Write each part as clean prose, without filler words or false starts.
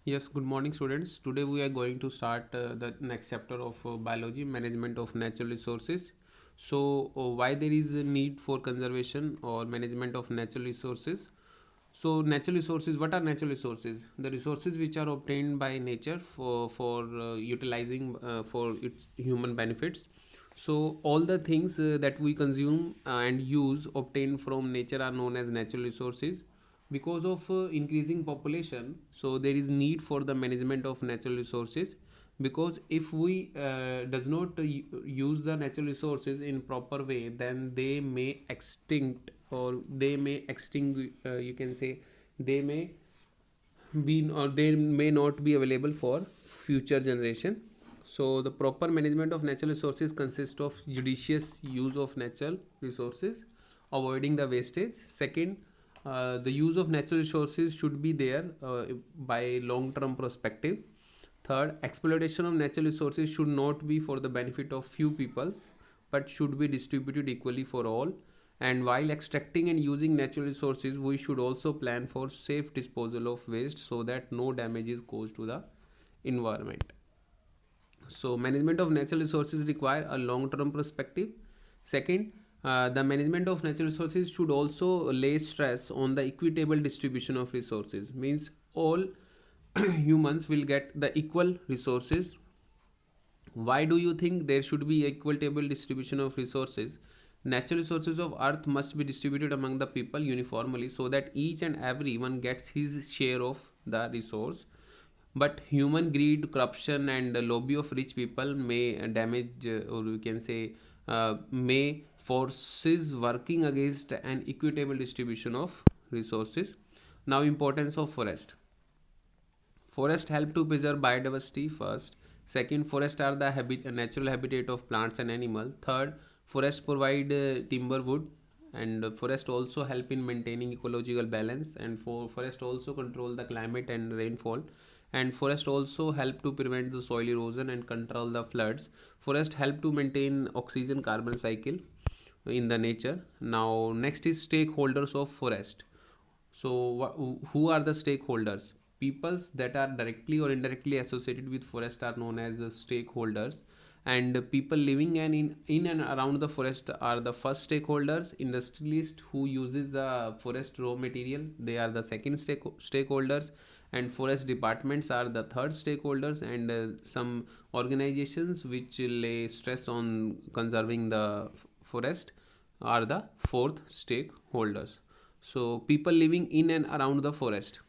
Yes, good morning, students. Today we are going to start the next chapter of biology, management of natural resources. Why there is a need for conservation or management of natural resources? So, natural resources. What are natural resources? The resources which are obtained by nature for utilizing for its human benefits. So, all the things that we consume and use obtained from nature are known as natural resources. Because of increasing population, so there is need for the management of natural resources, because if we does not use the natural resources in proper way, then they may extinct, or they may extinguish, you can say, they may be, or they may not be available for future generation. So the proper management of natural resources consists of judicious use of natural resources, avoiding the wastage. Second, the use of natural resources should be there by long term perspective. Third, exploitation of natural resources should not be for the benefit of few peoples, but should be distributed equally for all. And while extracting and using natural resources, we should also plan for safe disposal of waste so that no damage is caused to the environment. So, management of natural resources require a long-term perspective. Second, the management of natural resources should also lay stress on the equitable distribution of resources. Means all humans will get the equal resources. Why do you think there should be equitable distribution of resources? Natural resources of earth must be distributed among the people uniformly so that each and everyone gets his share of the resource. But human greed, corruption, and the lobby of rich people may damage, or we can say, may forces working against an equitable distribution of resources. Now, importance of forest. Forest help to preserve biodiversity first. Second, forests are the natural habitat of plants and animals. Third, forests provide timber wood, and forest also help in maintaining ecological balance. And for forest also control the climate and rainfall. And forest also help to prevent the soil erosion and control the floods. Forest help to maintain oxygen carbon cycle in the nature. Now, next is stakeholders of forest. So, who are the stakeholders? Peoples that are directly or indirectly associated with forest are known as stakeholders, and people living in and around the forest are the first stakeholders. Industrialists who uses the forest raw material, they are the second stakeholders, and forest departments are the third stakeholders, and some organizations which lay stress on conserving the forest are the fourth stakeholders. So, people living in and around the forest.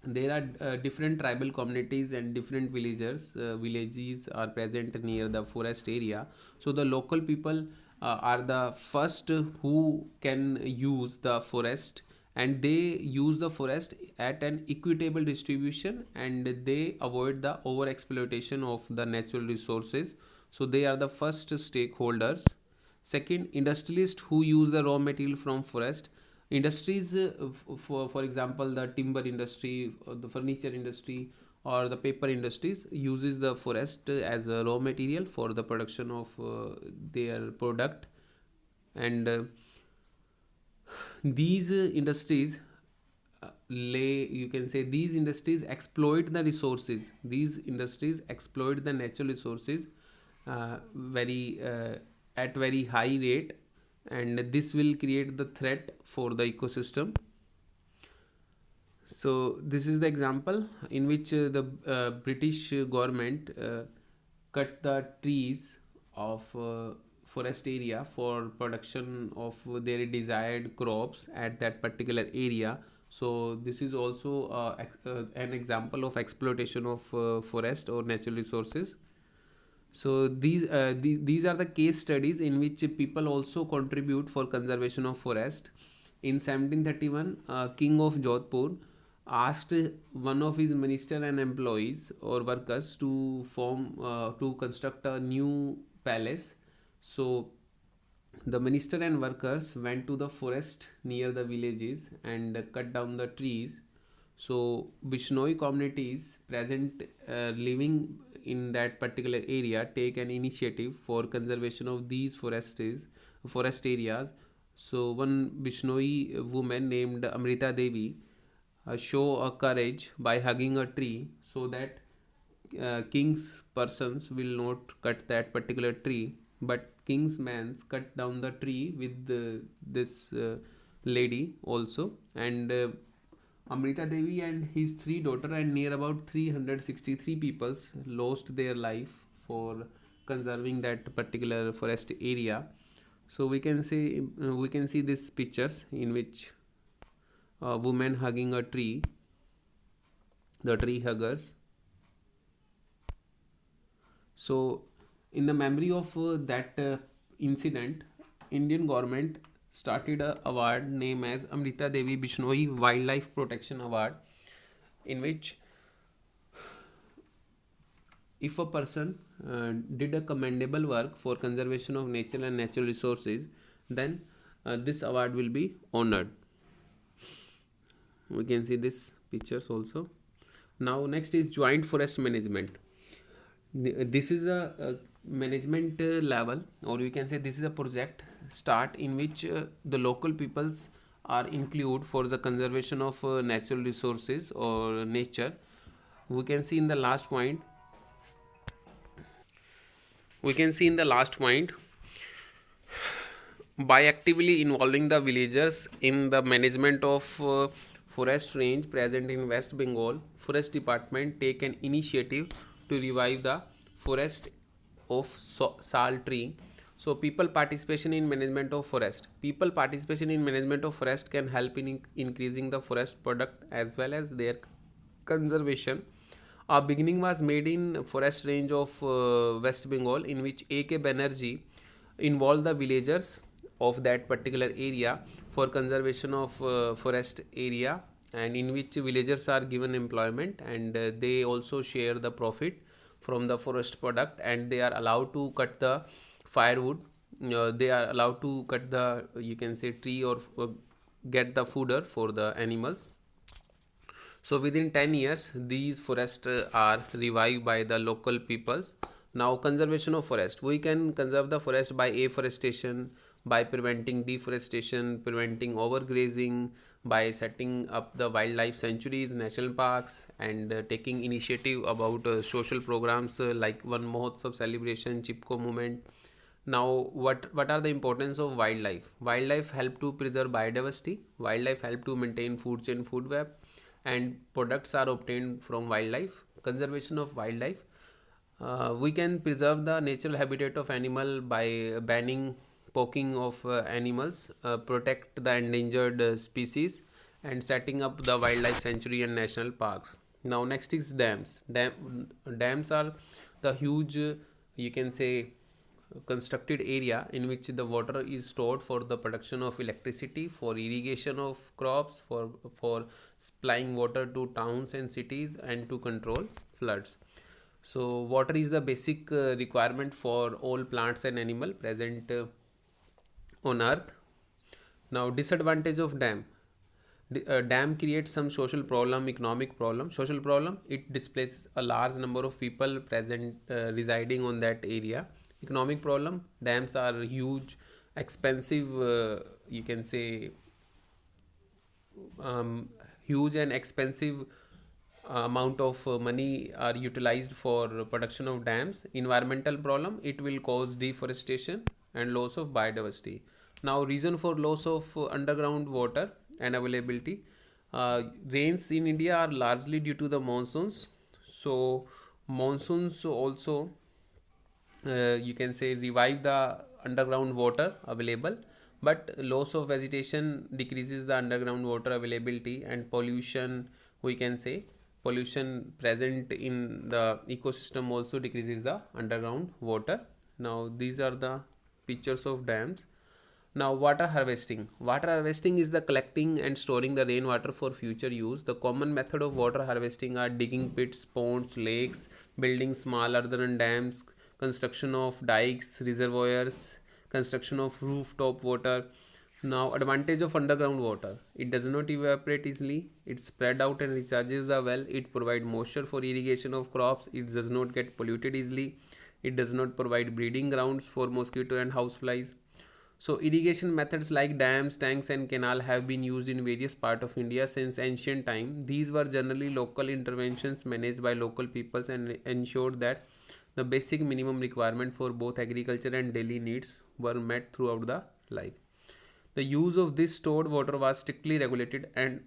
There are different tribal communities and different villages are present near the forest area. So, the local people are the first who can use the forest, and they use the forest at an equitable distribution, and they avoid the over exploitation of the natural resources. So, they are the first stakeholders. Second, industrialists who use the raw material from forest. Industries, for example, the timber industry, or the furniture industry, or the paper industries uses the forest as a raw material for the production of their product. And these industries lay, you can say, these industries exploit the resources, these industries exploit the natural resources very at very high rate, and this will create the threat for the ecosystem. So this is the example in which the British government cut the trees of forest area for production of their desired crops at that particular area. So this is also an example of exploitation of forest or natural resources. So these are the case studies in which people also contribute for conservation of forest. In 1731, King of Jodhpur asked one of his minister and employees or workers to construct a new palace. So the minister and workers went to the forest near the villages and cut down the trees. So Bishnoi communities present living in that particular area take an initiative for conservation of these forest areas. So one Bishnoi woman named Amrita Devi show a courage by hugging a tree, so that king's persons will not cut that particular tree, but king's man cut down the tree with this lady also. And Amrita Devi and his three daughters and near about 363 people lost their life for conserving that particular forest area. So we can see these pictures in which a woman hugging a tree, the tree huggers. So in the memory of that incident, Indian government started a award named as Amrita Devi Bishnoi Wildlife Protection Award, in which if a person did a commendable work for conservation of nature and natural resources, then this award will be honored. We can see this pictures also. Now next is joint forest management. This is a management level, or you can say this is a project start in which the local peoples are included for the conservation of natural resources or nature. We can see in the last point, by actively involving the villagers in the management of forest range present in West Bengal, forest department take an initiative to revive the forest of sal tree. So people participation in management of forest can help in increasing the forest product as well as their conservation. A beginning was made in forest range of West Bengal, in which A.K. Banerjee involved the villagers of that particular area for conservation of forest area, and in which villagers are given employment, and they also share the profit from the forest product, and they are allowed to cut the firewood, they are allowed to cut the, you can say, tree, or get the fodder for the animals. So within 10 years these forests are revived by the local peoples. Now conservation of forest, we can conserve the forest by afforestation, by preventing deforestation, preventing overgrazing, by setting up the wildlife sanctuaries, national parks, and taking initiative about social programs like Van Mahotsav celebration, Chipko movement. Now what are the importance of wildlife? Wildlife help to preserve biodiversity, wildlife help to maintain food chain, food web, and products are obtained from wildlife. Conservation of wildlife, we can preserve the natural habitat of animal by banning poaching of animals, protect the endangered species, and setting up the wildlife sanctuary and national parks. Now next is dams. Dams are the huge, you can say, constructed area in which the water is stored for the production of electricity, for irrigation of crops, for supplying water to towns and cities, and to control floods. So water is the basic requirement for all plants and animal present on earth. Now disadvantage of dam. Dam creates some social problem, economic problem. Social problem, it displaces a large number of people present residing on that area. Economic problem, dams are huge, expensive, you can say, huge and expensive amount of money are utilized for production of dams. Environmental problem, it will cause deforestation and loss of biodiversity. Now reason for loss of underground water and availability. Rains in India are largely due to the monsoons. So monsoons also, you can say, revive the underground water available, but loss of vegetation decreases the underground water availability, and pollution, we can say, pollution present in the ecosystem also decreases the underground water. Now these are the pictures of dams. Now water harvesting. Water harvesting is the collecting and storing the rainwater for future use. The common method of water harvesting are digging pits, ponds, lakes, building small earthen dams, construction of dikes, reservoirs, construction of rooftop water. Now advantage of underground water. It does not evaporate easily. It spread out and recharges the well. It provides moisture for irrigation of crops. It does not get polluted easily. It does not provide breeding grounds for mosquito and houseflies. So irrigation methods like dams, tanks and canal have been used in various parts of India since ancient time. These were generally local interventions managed by local peoples and ensured that the basic minimum requirement for both agriculture and daily needs were met throughout the life. The use of this stored water was strictly regulated, and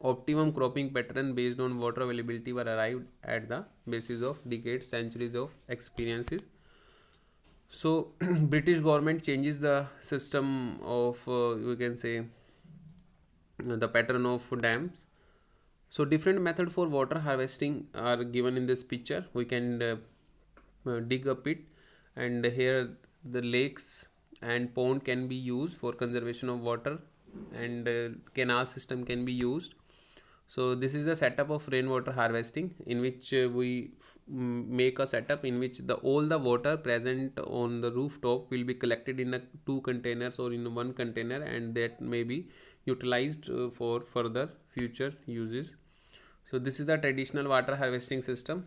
optimum cropping pattern based on water availability were arrived at the basis of decades, centuries of experiences. So British government changes the system of you can say the pattern of dams. So different method for water harvesting are given in this picture. We can dig a pit, and here the lakes and pond can be used for conservation of water, and canal system can be used. So this is the setup of rainwater harvesting, in which we make a setup in which all the water present on the rooftop will be collected in two containers or in one container, and that may be utilized for further future uses. So this is the traditional water harvesting system.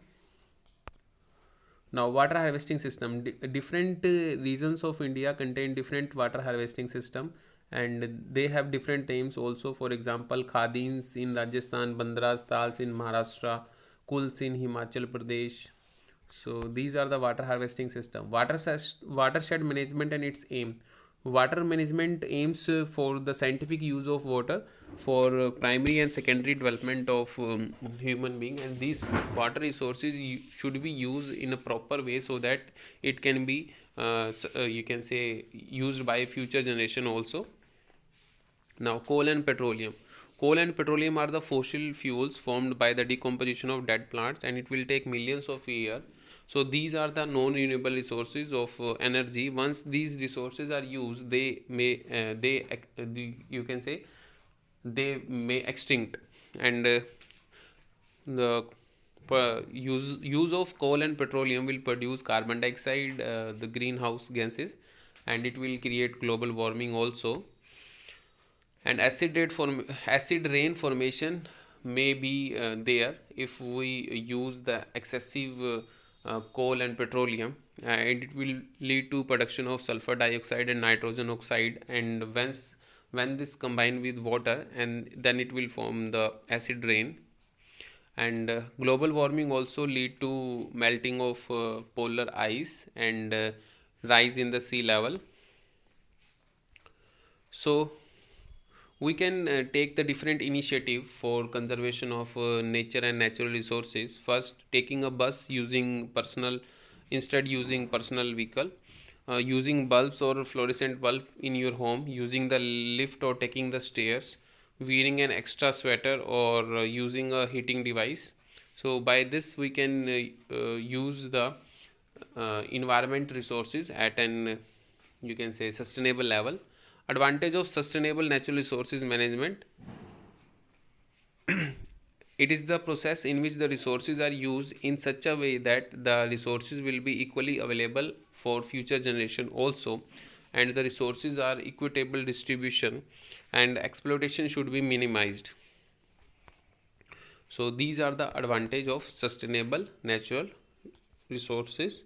Now water harvesting system, different regions of India contain different water harvesting system, and they have different names also. For example, Khadins in Rajasthan, Bandras Tals in Maharashtra, Kuls in Himachal Pradesh. So these are the water harvesting system. Watershed management and its aim. Water management aims for the scientific use of water for primary and secondary development of human being, and these water resources should be used in a proper way so that it can be you can say used by future generation also. Now coal and petroleum. Coal and petroleum are the fossil fuels formed by the decomposition of dead plants, and it will take millions of years. So these are the non-renewable resources of energy. Once these resources are used, you can say they may extinct, and the use of coal and petroleum will produce carbon dioxide, the greenhouse gases, and it will create global warming also. And acid rain formation may be there if we use the excessive coal and petroleum, and it will lead to production of sulfur dioxide and nitrogen oxide, and when this combine with water, and then it will form the acid rain. And global warming also lead to melting of polar ice and rise in the sea level. So we can take the different initiative for conservation of nature and natural resources. First, taking a bus instead using personal vehicle, using bulbs or fluorescent bulb in your home, using the lift or taking the stairs, wearing an extra sweater or using a heating device. So by this we can use the environment resources at an you can say sustainable level. Advantage of sustainable natural resources management. It is the process in which the resources are used in such a way that the resources will be equally available for future generation also, and the resources are equitable distribution, and exploitation should be minimized. So these are the advantage of sustainable natural resources